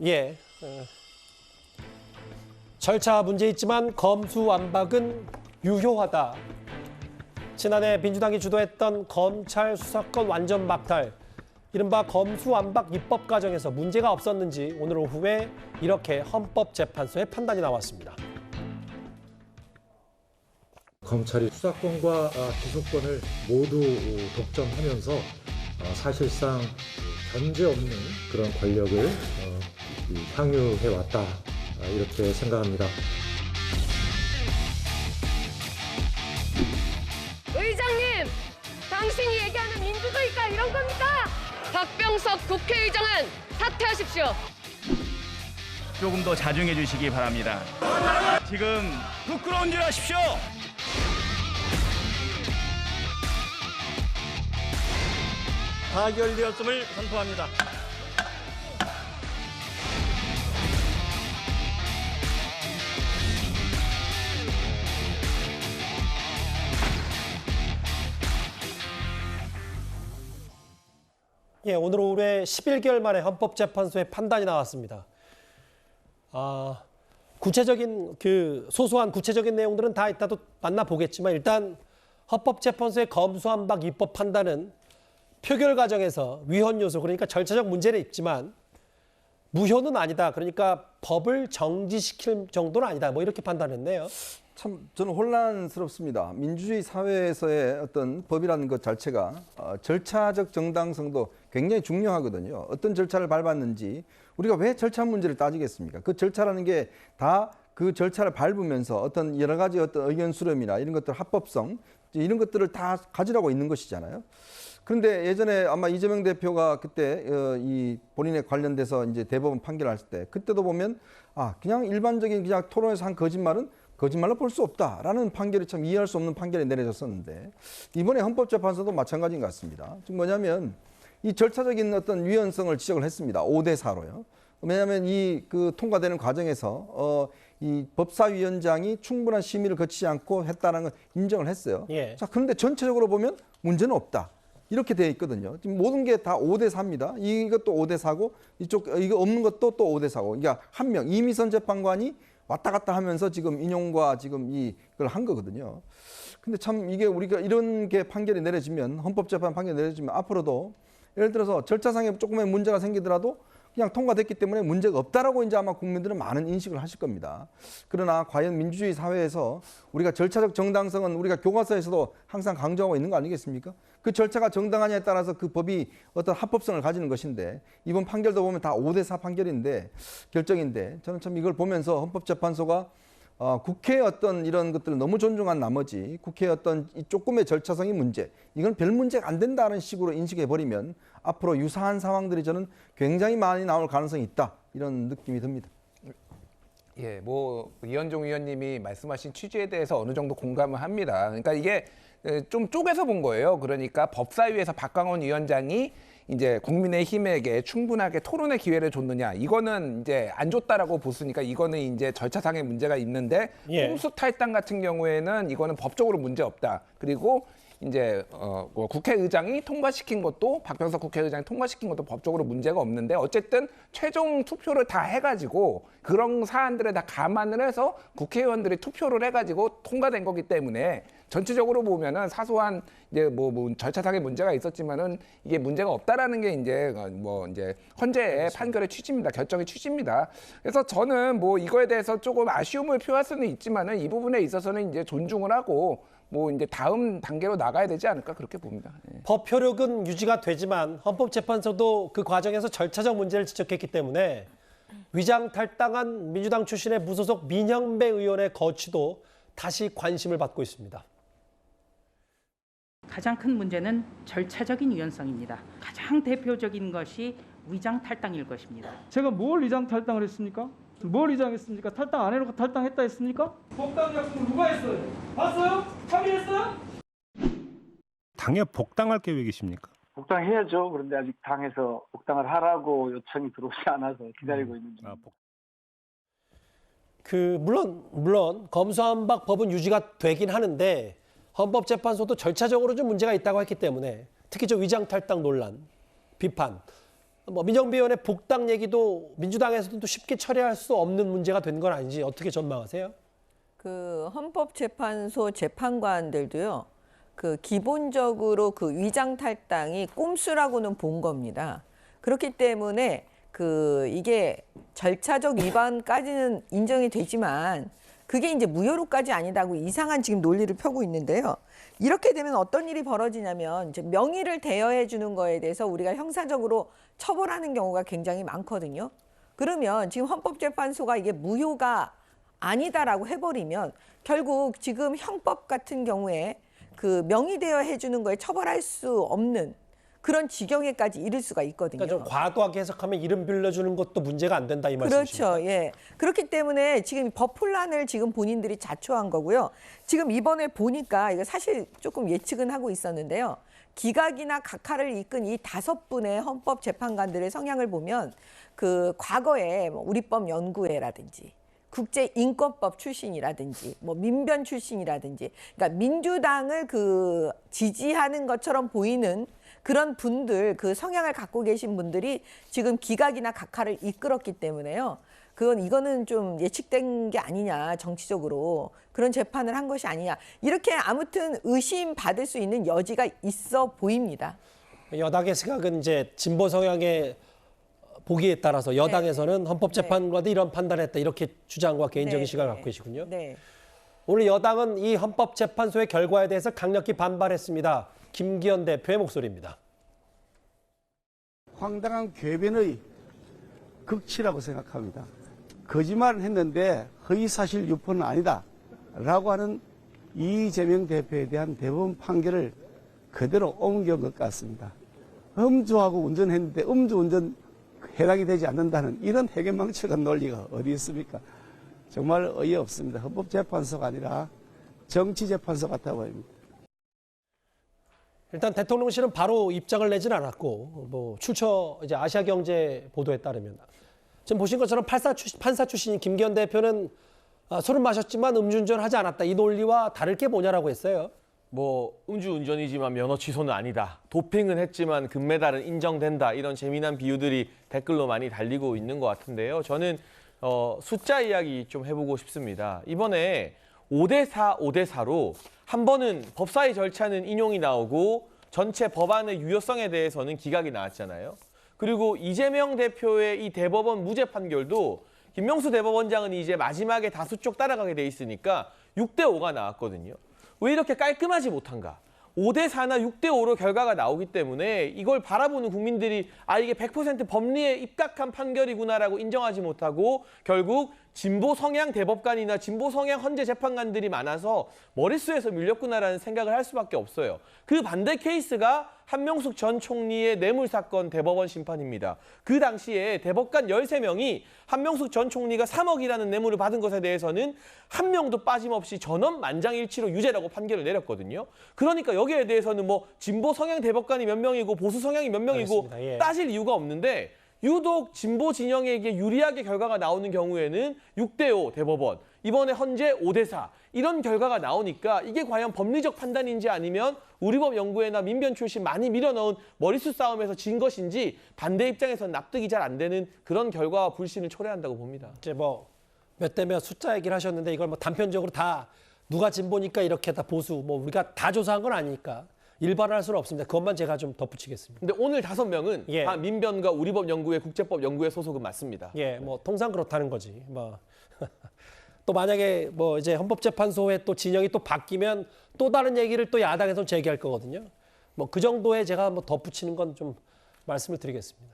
예. 절차 문제 있지만 검수완박은 유효하다. 지난해 민주당이 주도했던 검찰 수사권 완전 박탈, 이른바 검수완박 입법 과정에서 문제가 없었는지 오늘 오후에 이렇게 헌법재판소의 판단이 나왔습니다. 검찰이 수사권과 기소권을 모두 독점하면서 사실상 견제 없는 그런 권력을 향유해왔다, 이렇게 생각합니다. 의장님, 당신이 얘기하는 민주주의가 이런 겁니까? 박병석 국회의장은 사퇴하십시오. 조금 더 자중해 주시기 바랍니다. 지금 부끄러운 줄 아십시오. 타결되었음을 선포합니다. 예, 오늘 오후에 11개월 만에 헌법재판소의 판단이 나왔습니다. 구체적인 소소한 구체적인 내용들은 다 이따 또 만나보겠지만 일단 헌법재판소의 검수완박 입법 판단은 표결 과정에서 위헌 요소, 그러니까 절차적 문제는 있지만 무효는 아니다. 그러니까 법을 정지시킬 정도는 아니다. 뭐 이렇게 판단했네요. 참 저는 혼란스럽습니다. 민주주의 사회에서의 어떤 법이라는 것 자체가 절차적 정당성도 굉장히 중요하거든요. 어떤 절차를 밟았는지 우리가 왜 절차 문제를 따지겠습니까? 그 절차라는 게 다 그 절차를 밟으면서 어떤 여러 가지 어떤 의견 수렴이나 이런 것들, 합법성 이런 것들을 다 가지라고 있는 것이잖아요. 그런데 예전에 아마 이재명 대표가 그때 이 본인에 관련돼서 이제 대법원 판결했을 때 그때도 보면 그냥 일반적인 그냥 토론에서 한 거짓말은 거짓말로 볼 수 없다라는 판결이 참 이해할 수 없는 판결이 내려졌었는데 이번에 헌법재판소도 마찬가지인 것 같습니다. 지금 뭐냐면 이 절차적인 어떤 유연성을 지적을 했습니다. 5대 4로요. 왜냐하면 통과되는 과정에서 이 법사위원장이 충분한 심의를 거치지 않고 했다는 걸 인정을 했어요. 예. 자, 그런데 전체적으로 보면 문제는 없다. 이렇게 되어 있거든요. 지금 모든 게 다 5대 4입니다. 이것도 5대 4고 이거 없는 것도 또 5대 4고. 그러니까 한 명 이미선 재판관이 왔다 갔다 하면서 지금 인용과 지금 이걸 한 거거든요. 근데 참 이게 우리가 이런 게 판결이 내려지면 헌법재판 판결이 내려지면 앞으로도 예를 들어서 절차상에 조금의 문제가 생기더라도 그냥 통과됐기 때문에 문제가 없다라고 이제 아마 국민들은 많은 인식을 하실 겁니다. 그러나 과연 민주주의 사회에서 우리가 절차적 정당성은 우리가 교과서에서도 항상 강조하고 있는 거 아니겠습니까? 그 절차가 정당하냐에 따라서 그 법이 어떤 합법성을 가지는 것인데 이번 판결도 보면 다 5대 4 판결인데 결정인데 저는 참 이걸 보면서 헌법재판소가 국회의 어떤 이런 것들을 너무 존중한 나머지 국회의 어떤 이 조금의 절차성의 문제, 이건 별 문제가 안 된다는 식으로 인식해버리면 앞으로 유사한 상황들이 저는 굉장히 많이 나올 가능성이 있다, 이런 느낌이 듭니다. 예, 이현종 의원님이 말씀하신 취지에 대해서 어느 정도 공감을 합니다. 그러니까 이게 좀 쪼개서 본 거예요. 그러니까 법사위에서 박광원 위원장이 이제 국민의힘에게 충분하게 토론의 기회를 줬느냐, 이거는 이제 안 줬다라고 보으니까 이거는 이제 절차상의 문제가 있는데 꼼수 탈당 같은 경우에는 이거는 법적으로 문제 없다. 그리고 이제 국회의장이 통과시킨 것도, 박병석 국회의장이 통과시킨 것도 법적으로 문제가 없는데 어쨌든 최종 투표를 다 해가지고 그런 사안들을 다 감안을 해서 국회의원들이 투표를 해가지고 통과된 거기 때문에 전체적으로 보면은 사소한 이제 절차상의 문제가 있었지만은 이게 문제가 없다라는 게 이제 이제 헌재의 판결의 취지입니다. 결정의 취지입니다. 그래서 저는 이거에 대해서 조금 아쉬움을 표할 수는 있지만은 이 부분에 있어서는 이제 존중을 하고 이제 다음 단계로 나가야 되지 않을까, 그렇게 봅니다. 예. 법 효력은 유지가 되지만 헌법재판소도 그 과정에서 절차적 문제를 지적했기 때문에 위장 탈당한 민주당 출신의 무소속 민형배 의원의 거취도 다시 관심을 받고 있습니다. 가장 큰 문제는 절차적인 유연성입니다. 가장 대표적인 것이 위장 탈당일 것입니다. 제가 뭘 위장 탈당을 했습니까? 뭘 위장했습니까? 탈당 안 해놓고 탈당했다 했습니까? 복당 약속을 누가 했어요? 봤어요? 참여했어요? 당에 복당할 계획이십니까? 복당해야죠. 그런데 아직 당에서 복당을 하라고 요청이 들어오지 않아서 기다리고 있는 중입니다. 물론 검수완박 법은 유지가 되긴 하는데 헌법재판소도 절차적으로 좀 문제가 있다고 했기 때문에 특히 위장 탈당 논란, 비판, 뭐 민정비원의 복당 얘기도 민주당에서도 또 쉽게 처리할 수 없는 문제가 된 건 아닌지 어떻게 전망하세요? 그 헌법재판소 재판관들도요. 그 기본적으로 그 위장 탈당이 꼼수라고는 본 겁니다. 그렇기 때문에 그 이게 절차적 위반까지는 인정이 되지만 그게 이제 무효로까지 아니다고 이상한 지금 논리를 펴고 있는데요. 이렇게 되면 어떤 일이 벌어지냐면 이제 명의를 대여해 주는 거에 대해서 우리가 형사적으로 처벌하는 경우가 굉장히 많거든요. 그러면 지금 헌법재판소가 이게 무효가 아니다라고 해버리면 결국 지금 형법 같은 경우에 그 명의 대여해 주는 거에 처벌할 수 없는 그런 지경에까지 이를 수가 있거든요. 그러니까 좀 과도하게 해석하면 이름 빌려주는 것도 문제가 안 된다 이 말씀이십니까? 그렇죠. 예. 그렇기 때문에 지금 법혼란을 지금 본인들이 자초한 거고요. 지금 이번에 보니까 이거 사실 조금 예측은 하고 있었는데요. 기각이나 각하를 이끈 이 5분의 헌법 재판관들의 성향을 보면 그 과거에 뭐 우리법 연구회라든지 국제인권법 출신이라든지 뭐 민변 출신이라든지 그러니까 민주당을 그 지지하는 것처럼 보이는 그런 분들 그 성향을 갖고 계신 분들이 지금 기각이나 각하를 이끌었기 때문에요. 이거는 좀 예측된 게 아니냐 정치적으로 그런 재판을 한 것이 아니냐 이렇게 아무튼 의심받을 수 있는 여지가 있어 보입니다. 여당의 시각은 이제 진보 성향의 보기에 따라서 여당에서는 헌법재판관도 이런 판단을 했다 이렇게 주장과 개인적인 시각을 갖고 계시군요. 네. 오늘 여당은 이 헌법재판소의 결과에 대해서 강력히 반발했습니다. 김기현 대표의 목소리입니다. 황당한 궤변의 극치라고 생각합니다. 거짓말을 했는데 허위사실 유포는 아니다 라고 하는 이재명 대표에 대한 대법원 판결을 그대로 옮겨온 것 같습니다. 음주하고 운전했는데 음주운전 해당이 되지 않는다는 이런 해괴망측한 논리가 어디 있습니까? 정말 어이없습니다. 헌법재판소가 아니라 정치재판소 같아 보입니다. 일단 대통령실은 바로 입장을 내진 않았고 뭐 출처 이제 아시아경제 보도에 따르면 지금 보신 것처럼 판사 출신인 김기현 대표는 술은 마셨지만 음주운전 하지 않았다. 이 논리와 다를 게 뭐냐라고 했어요. 뭐 음주운전이지만 면허 취소는 아니다. 도핑은 했지만 금메달은 인정된다. 이런 재미난 비유들이 댓글로 많이 달리고 있는 것 같은데요. 저는 숫자 이야기 좀 해보고 싶습니다. 이번에 5대4, 5대4로 한 번은 법사위 절차는 인용이 나오고 전체 법안의 유효성에 대해서는 기각이 나왔잖아요. 그리고 이재명 대표의 이 대법원 무죄 판결도 김명수 대법원장은 이제 마지막에 다수 쪽 따라가게 돼 있으니까 6대5가 나왔거든요. 왜 이렇게 깔끔하지 못한가? 5대4나 6대5로 결과가 나오기 때문에 이걸 바라보는 국민들이 이게 100% 법리에 입각한 판결이구나라고 인정하지 못하고 결국 진보 성향 대법관이나 진보 성향 헌재 재판관들이 많아서 머릿수에서 밀렸구나라는 생각을 할 수밖에 없어요. 그 반대 케이스가 한명숙 전 총리의 뇌물사건 대법원 심판입니다. 그 당시에 대법관 13명이 한명숙 전 총리가 3억이라는 뇌물을 받은 것에 대해서는 한 명도 빠짐없이 전원 만장일치로 유죄라고 판결을 내렸거든요. 그러니까 여기에 대해서는 뭐 진보 성향 대법관이 몇 명이고 보수 성향이 몇 명이고 알겠습니다. 예. 따질 이유가 없는데 유독 진보 진영에게 유리하게 결과가 나오는 경우에는 6대5 대법원, 이번에 헌재 5대4 이런 결과가 나오니까 이게 과연 법리적 판단인지 아니면 우리법 연구회나 민변 출신 많이 밀어넣은 머릿수 싸움에서 진 것인지 반대 입장에서는 납득이 잘 안 되는 그런 결과와 불신을 초래한다고 봅니다. 이제 뭐 몇 대 몇 숫자 얘기를 하셨는데 이걸 뭐 단편적으로 다 누가 진보니까 이렇게 다 보수 뭐 우리가 다 조사한 건 아니니까 일반화할 수는 없습니다. 그것만 제가 좀 덧붙이겠습니다. 근데 오늘 5명은 다 민변과 우리법 연구회, 국제법 연구회 소속은 맞습니다. 예, 뭐 통상 그렇다는 거지. 뭐 또 만약에 뭐 이제 헌법재판소의 또 진영이 또 바뀌면 또 다른 얘기를 또 야당에서 제기할 거거든요. 뭐 그 정도에 제가 뭐 덧붙이는 건 좀 말씀을 드리겠습니다.